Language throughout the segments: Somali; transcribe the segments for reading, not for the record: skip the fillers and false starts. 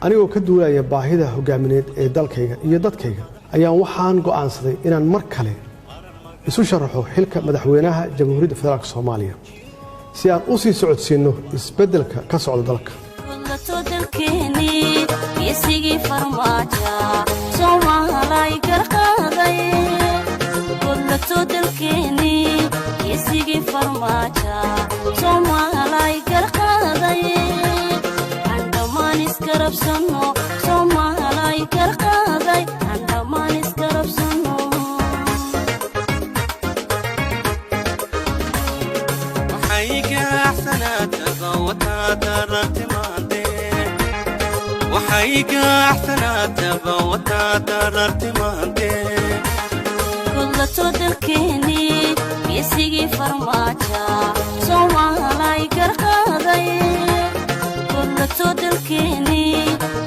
anigoo ka duulaya baahida hogaamineed ee dalkayga iyo dadkayga ayaan waxaan go'aansaday inaan mar kale isu sharaxo xilka madaxweynaha jamhuuriyadda federaalka Soomaaliya si aan u sii socodsiino isbeddelka ka socda dalka وحيك أحسنات بوتات الارتمانتي كل تدركني يسيقي فرماجا سوما لا يقرقاضي كل تدركني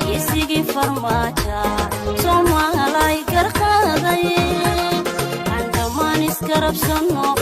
يسيقي فرماجا سوما لا يقرقاضي عندما نسكرب سنو